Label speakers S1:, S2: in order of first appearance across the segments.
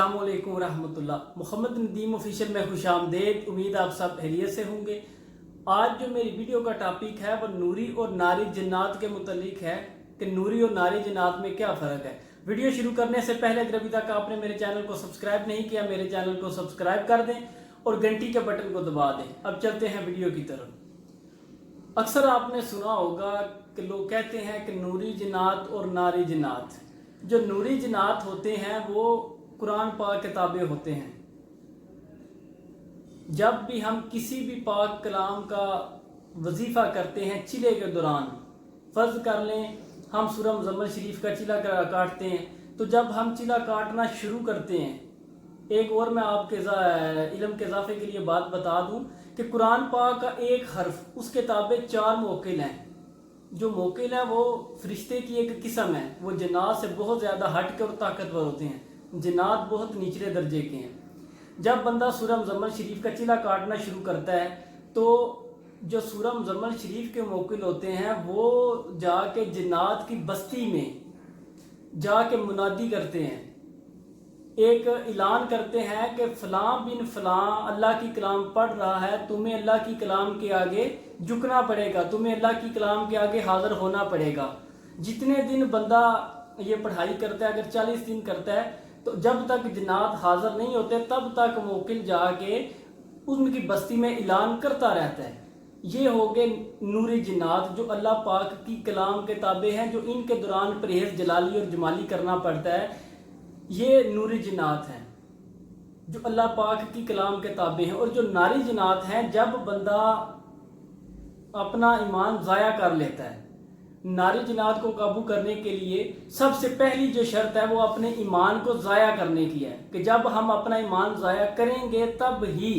S1: अस्सलाम वालेकुम रहमतुल्लाह। मोहम्मद नदीम ऑफिशियल में खुश आमदेद। उम्मीद आप सब खैरियत से होंगे। आज जो मेरी वीडियो का टॉपिक है वो नूरी और नारी जन्नात के मुतालिक है कि नूरी और नारी जन्नात में क्या फ़र्क है। वीडियो शुरू करने से पहले अगर अभी तक आपने मेरे चैनल को सब्सक्राइब नहीं किया, मेरे चैनल को सब्सक्राइब कर दें और घंटी के बटन को दबा दें। अब चलते हैं वीडियो की तरफ। अक्सर आपने सुना होगा कि लोग कहते हैं कि नूरी जन्नात और नारी जन्नात। जो नूरी जन्नात होते हैं वो कुरान पाक किताबें होते हैं। जब भी हम किसी भी पाक कलाम का वजीफ़ा करते हैं चिले के दौरान, फ़र्ज़ कर लें हम सूरह मुज़म्मिल शरीफ का चिला काटते हैं, तो जब हम चिला काटना शुरू करते हैं, एक और मैं आपके इल्म के इजाफे के लिए बात बता दूं कि कुरान पाक का एक हर्फ उसके ताबे 4 मोकिल हैं। जो मोकिल हैं वो फरिश्ते की एक किस्म है, वो जन्नात से बहुत ज़्यादा हट के और ताकतवर होते हैं। जन्नात बहुत निचले दर्जे के हैं। जब बंदा सूरह मुज़म्मिल शरीफ का चिला काटना शुरू करता है तो जो सूरह मुज़म्मिल शरीफ के मोकिल होते हैं वो जाके जन्नात की बस्ती में जाके मुनादी करते हैं, एक ऐलान करते हैं कि फ़लाँ बिन फ़लाँ अल्लाह की कलाम पढ़ रहा है, तुम्हें अल्लाह की कलाम के आगे झुकना पड़ेगा, तुम्हें अल्लाह की कलाम के आगे हाज़िर होना पड़ेगा। जितने दिन बंदा ये पढ़ाई करता है, अगर 40 दिन करता है, तो जब तक जन्नात हाज़िर नहीं होते तब तक मोकिल जाके उनकी बस्ती में ऐलान करता रहता है। ये हो गए नूरी जन्नात जो अल्लाह पाक की कलाम के ताबे हैं, जो इनके दौरान परहेज़ जलाली और जमाली करना पड़ता है। ये नूरी जन्नात हैं जो अल्लाह पाक की कलाम के ताबे हैं। और जो नारी जन्नात हैं, जब बंदा अपना ईमान ज़ाया कर लेता है, नारी जन्नात को काबू करने के लिए सबसे पहली जो शर्त है वो अपने ईमान को ज़ाया करने की है कि जब हम अपना ईमान ज़ाया करेंगे तब ही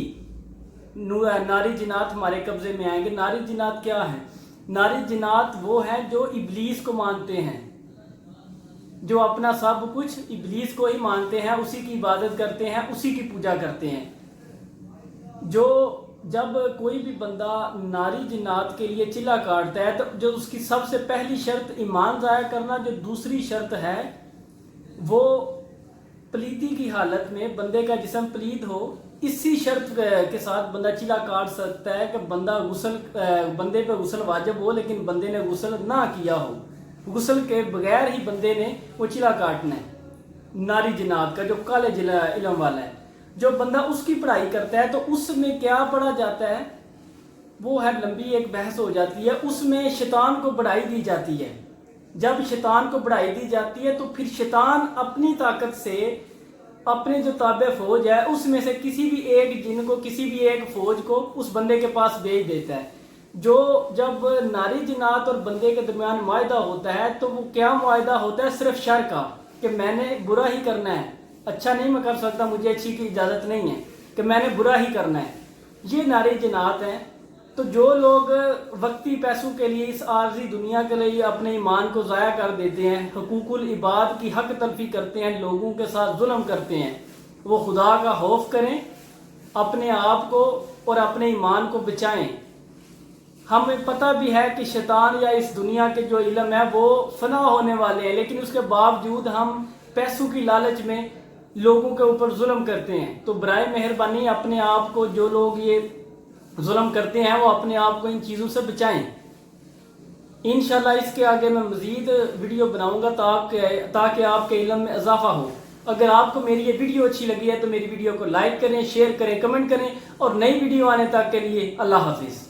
S1: नारी जन्नात हमारे कब्ज़े में आएंगे। नारी जन्नात क्या है? नारी जन्नात वो है जो इब्लीस को मानते हैं, जो अपना सब कुछ इब्लीस को ही मानते हैं, उसी की इबादत करते हैं, उसी की पूजा करते हैं। जो जब कोई भी बंदा नारी जन्नात के लिए चिल्ला काटता है तो जो उसकी सबसे पहली शर्त ईमान ज़ाया करना, जो दूसरी शर्त है वो पलीती की हालत में बंदे का जिस्म पलीत हो। इसी शर्त के साथ बंदा चिल्ला काट सकता है कि बंदे पे गुस्ल वाजिब हो लेकिन बंदे ने गुस्ल ना किया हो, गुस्ल के बगैर ही बंदे ने वो चिल्ला काटना है। नारी जन्नात का जो काले जिला इल्म वाला है, जो बंदा उसकी पढ़ाई करता है तो उसमें क्या पढ़ा जाता है वो है लंबी एक बहस हो जाती है। उसमें शैतान को बढ़ाई दी जाती है। जब शैतान को बढ़ाई दी जाती है तो फिर शैतान अपनी ताकत से अपने जो ताबे फौज है उसमें से किसी भी एक जिन को, किसी भी एक फौज को उस बंदे के पास भेज देता है। जो जब नारी जन्नात और बंदे के दरमियान मुआहदा होता है तो वो क्या मुआहदा होता है? सिर्फ शर का कि मैंने बुरा ही करना है, अच्छा नहीं मैं कर सकता, मुझे अच्छी की इजाज़त नहीं है, कि मैंने बुरा ही करना है। ये नारी जन्नात हैं। तो जो लोग वक्ती पैसों के लिए इस आर्जी दुनिया के लिए अपने ईमान को ज़ाया कर देते हैं, हुकूकुल इबाद की हक तलफी करते हैं, लोगों के साथ जुल्म करते हैं, वो खुदा का खौफ करें, अपने आप को और अपने ईमान को बचाएं। हमें पता भी है कि शैतान या इस दुनिया के जो इल्म है वो फना होने वाले हैं, लेकिन उसके बावजूद हम पैसों की लालच में लोगों के ऊपर जुल्म करते हैं। तो बराए मेहरबानी अपने आप को, जो लोग ये जुल्म करते हैं वो अपने आप को इन चीज़ों से बचाएं। इंशाल्लाह इसके आगे मैं मज़ीद वीडियो बनाऊंगा ताकि आपके इल्म में इजाफा हो। अगर आपको मेरी ये वीडियो अच्छी लगी है तो मेरी वीडियो को लाइक करें, शेयर करें, कमेंट करें और नई वीडियो आने तक के लिए अल्लाह हाफिज़।